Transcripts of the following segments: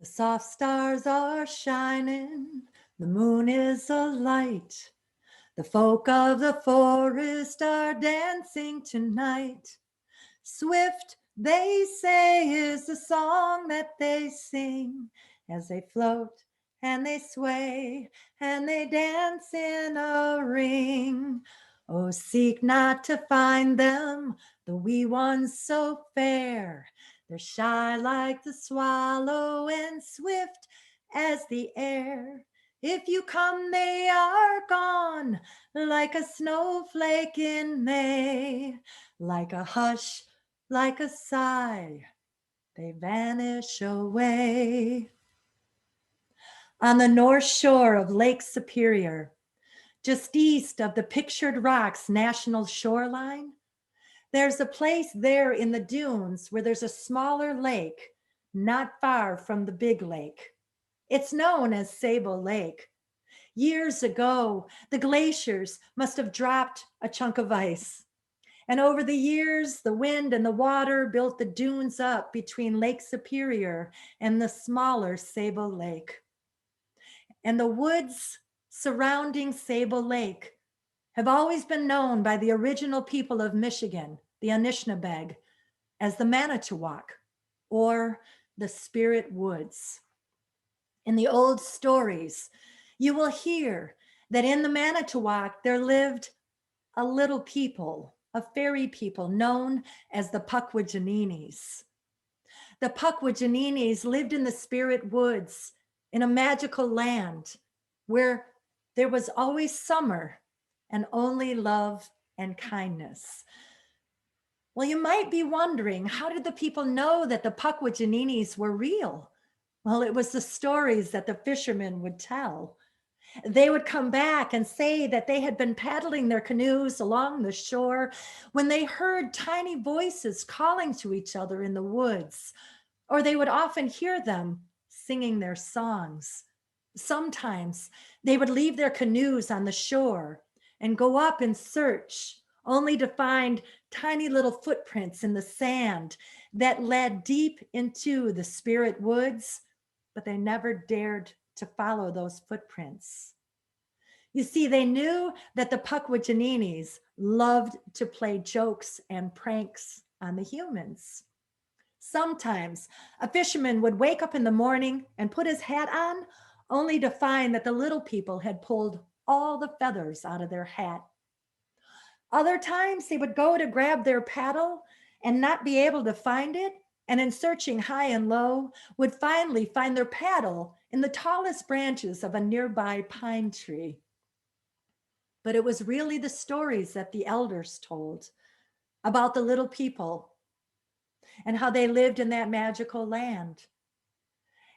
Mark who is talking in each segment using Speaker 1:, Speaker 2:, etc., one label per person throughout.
Speaker 1: soft stars are shining, the moon is alight. The folk of the forest are dancing tonight. Swift, they say, is the song that they sing as they float and they sway and they dance in a ring. Oh, seek not to find them, the wee ones so fair. They're shy like the swallow and swift as the air. If you come, they are gone, like a snowflake in May, like a hush, like a sigh, they vanish away. On the north shore of Lake Superior, just east of the Pictured Rocks National Shoreline, there's a place there in the dunes where there's a smaller lake, not far from the big lake. It's known as Sable Lake. Years ago, the glaciers must have dropped a chunk of ice. And over the years, the wind and the water built the dunes up between Lake Superior and the smaller Sable Lake. And the woods surrounding Sable Lake have always been known by the original people of Michigan, the Anishinaabeg, as the Manitowoc, or the Spirit Woods. In the old stories, you will hear that in the Manitowoc there lived a little people, a fairy people known as the Pakwajinninis. The Pakwajinninis lived in the Spirit Woods in a magical land where there was always summer and only love and kindness. Well, you might be wondering, how did the people know that the Pakwajinninis were real? Well, it was the stories that the fishermen would tell. They would come back and say that they had been paddling their canoes along the shore when they heard tiny voices calling to each other in the woods, or they would often hear them singing their songs. Sometimes they would leave their canoes on the shore and go up in search, only to find tiny little footprints in the sand that led deep into the Spirit Woods, but they never dared to follow those footprints. You see, they knew that the Pakwajinninis loved to play jokes and pranks on the humans. Sometimes a fisherman would wake up in the morning and put his hat on, only to find that the little people had pulled all the feathers out of their hat. Other times they would go to grab their paddle and not be able to find it, and in searching high and low, would finally find their paddle in the tallest branches of a nearby pine tree. But it was really the stories that the elders told about the little people and how they lived in that magical land.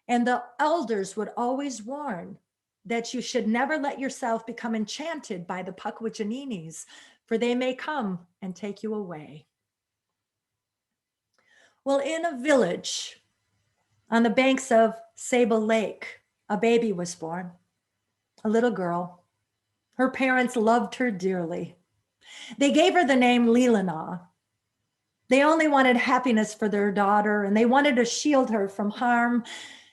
Speaker 1: And the elders would always warn that you should never let yourself become enchanted by the Pakwajinninis, for they may come and take you away. Well, in a village on the banks of Sable Lake, a baby was born, a little girl. Her parents loved her dearly. They gave her the name Leelanau. They only wanted happiness for their daughter, and they wanted to shield her from harm.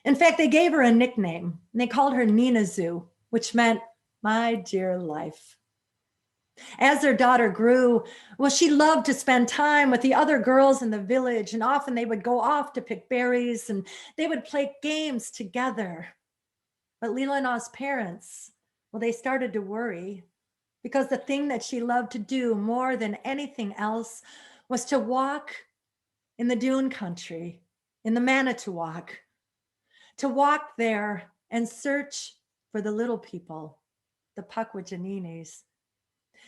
Speaker 1: In fact, they gave her a nickname. They called her Ninazoo, which meant my dear life. As their daughter grew, well, she loved to spend time with the other girls in the village, and often they would go off to pick berries and they would play games together. But Leelanau's parents, well, they started to worry because the thing that she loved to do more than anything else was to walk in the dune country, in the Manitowoc, to walk there and search for the little people, the Pakwajinninis.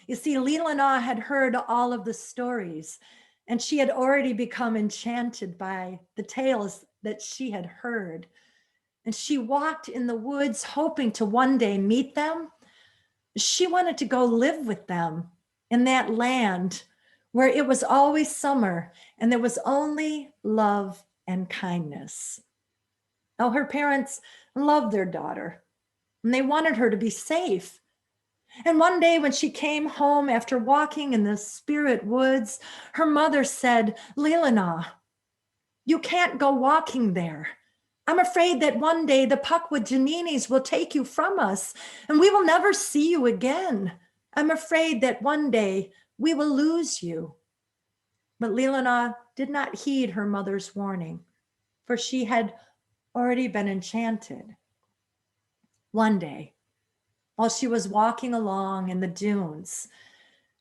Speaker 1: You see, Leelanau had heard all of the stories, and she had already become enchanted by the tales that she had heard. And she walked in the woods hoping to one day meet them. She wanted to go live with them in that land where it was always summer and there was only love and kindness. Now, her parents loved their daughter and they wanted her to be safe. And one day when she came home after walking in the Spirit Woods, her mother said, "Leelanau, you can't go walking there. I'm afraid that one day the Pakwajinninis will take you from us and we will never see you again. I'm afraid that one day we will lose you. But Leelanau did not heed her mother's warning, for she had already been enchanted. One day, while she was walking along in the dunes,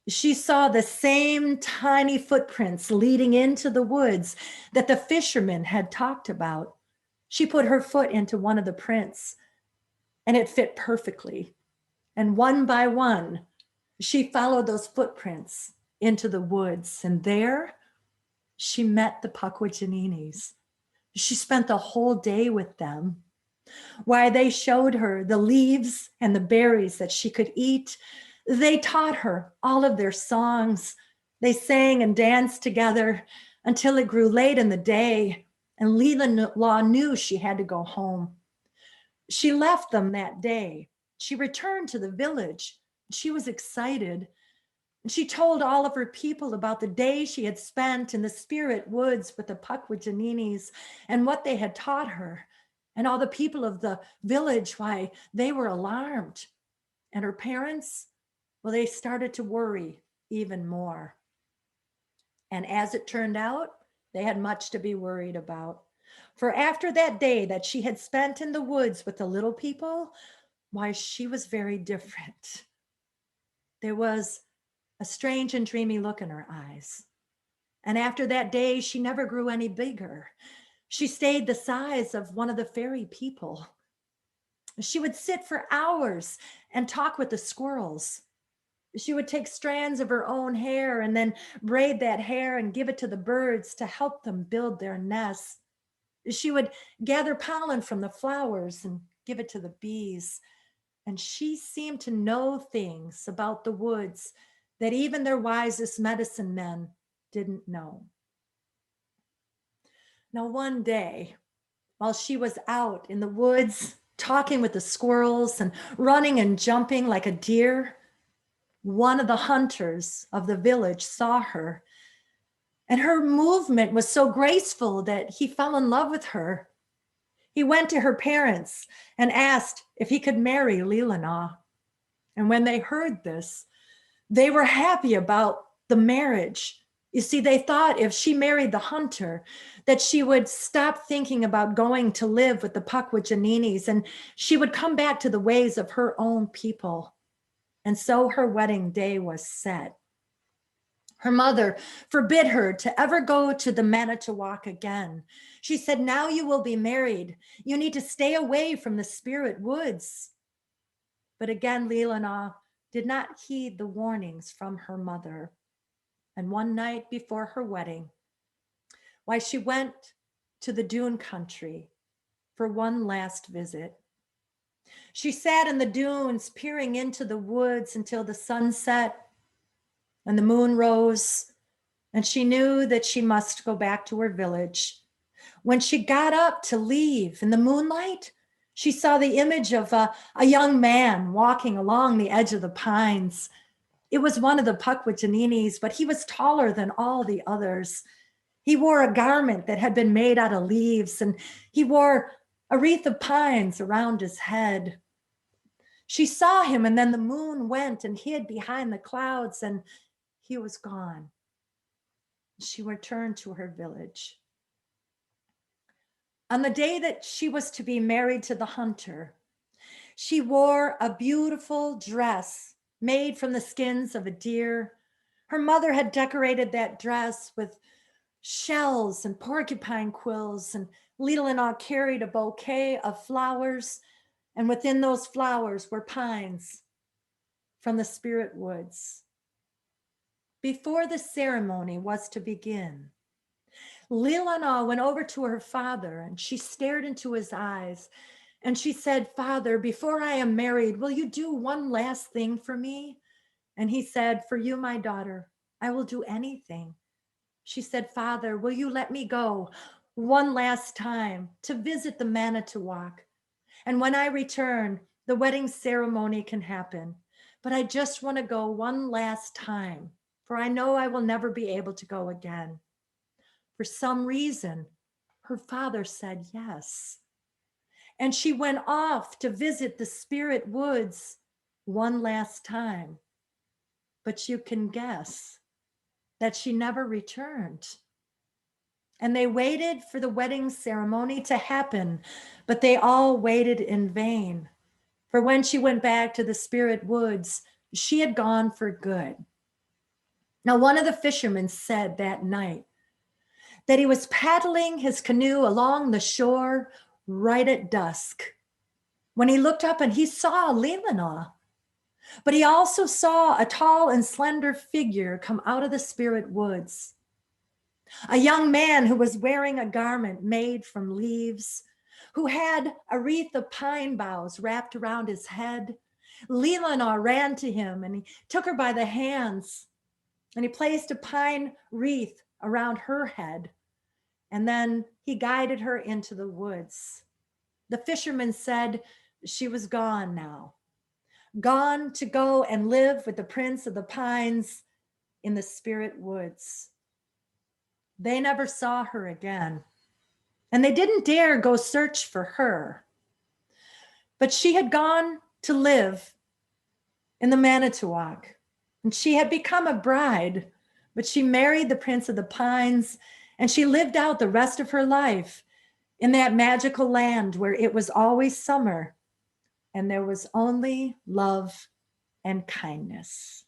Speaker 1: she saw the same tiny footprints leading into the woods that the fishermen had talked about. She put her foot into one of the prints, and it fit perfectly. And one by one, she followed those footprints into the woods, and there she met the Pakwajinninis. She spent the whole day with them, while they showed her the leaves and the berries that she could eat. They taught her all of their songs. They sang and danced together until it grew late in the day, and Leelanau knew she had to go home. She left them that day. She returned to the village. She was excited. She told all of her people about the day she had spent in the spirit woods with the Pakwajinninis and what they had taught her. And all the people of the village, why they were alarmed. And her parents, well, they started to worry even more. And as it turned out, they had much to be worried about. For after that day that she had spent in the woods with the little people, why, she was very different. There was a strange and dreamy look in her eyes. And after that day, she never grew any bigger. She stayed the size of one of the fairy people. She would sit for hours and talk with the squirrels. She would take strands of her own hair and then braid that hair and give it to the birds to help them build their nests. She would gather pollen from the flowers and give it to the bees. And she seemed to know things about the woods that even their wisest medicine men didn't know. Now, one day, while she was out in the woods talking with the squirrels and running and jumping like a deer, one of the hunters of the village saw her, and her movement was so graceful that he fell in love with her. He went to her parents and asked if he could marry Leelanau. And when they heard this, they were happy about the marriage. You see, they thought if she married the hunter, that she would stop thinking about going to live with the Pakwajinninis and she would come back to the ways of her own people. And so her wedding day was set. Her mother forbid her to ever go to the Manitowoc again. She said, now you will be married. You need to stay away from the spirit woods. But again, Leelanau did not heed the warnings from her mother. And one night before her wedding, why, she went to the dune country for one last visit. She sat in the dunes, peering into the woods until the sun set and the moon rose, and she knew that she must go back to her village. When she got up to leave in the moonlight, she saw the image of a young man walking along the edge of the pines. It was one of the Pakwajinninis, but he was taller than all the others. He wore a garment that had been made out of leaves, and he wore a wreath of pines around his head. She saw him, and then the moon went and hid behind the clouds, and he was gone. She returned to her village. On the day that she was to be married to the hunter, she wore a beautiful dress made from the skins of a deer. Her mother had decorated that dress with shells and porcupine quills, and Leelanau carried a bouquet of flowers, and within those flowers were pines from the spirit woods. Before the ceremony was to begin, Leelanau went over to her father and she stared into his eyes and she said, Father, before I am married, will you do one last thing for me? And he said, for you, my daughter, I will do anything. She said, Father, will you let me go one last time to visit the Manitowoc? And when I return, the wedding ceremony can happen. But I just want to go one last time, for I know I will never be able to go again. For some reason, her father said yes. and she went off to visit the spirit woods one last time. But you can guess that she never returned. And they waited for the wedding ceremony to happen, but they all waited in vain. For when she went back to the spirit woods, she had gone for good. Now, one of the fishermen said that night that he was paddling his canoe along the shore right at dusk when he looked up and he saw Leelanau. But he also saw a tall and slender figure come out of the spirit woods. A young man who was wearing a garment made from leaves, who had a wreath of pine boughs wrapped around his head. Leelanau ran to him and he took her by the hands and he placed a pine wreath around her head. And then he guided her into the woods. The fisherman said she was gone now, gone to go and live with the Prince of the Pines in the spirit woods. They never saw her again, and they didn't dare go search for her. But she had gone to live in the Manitowoc, and she had become a bride, but she married the Prince of the Pines, and she lived out the rest of her life in that magical land where it was always summer and there was only love and kindness.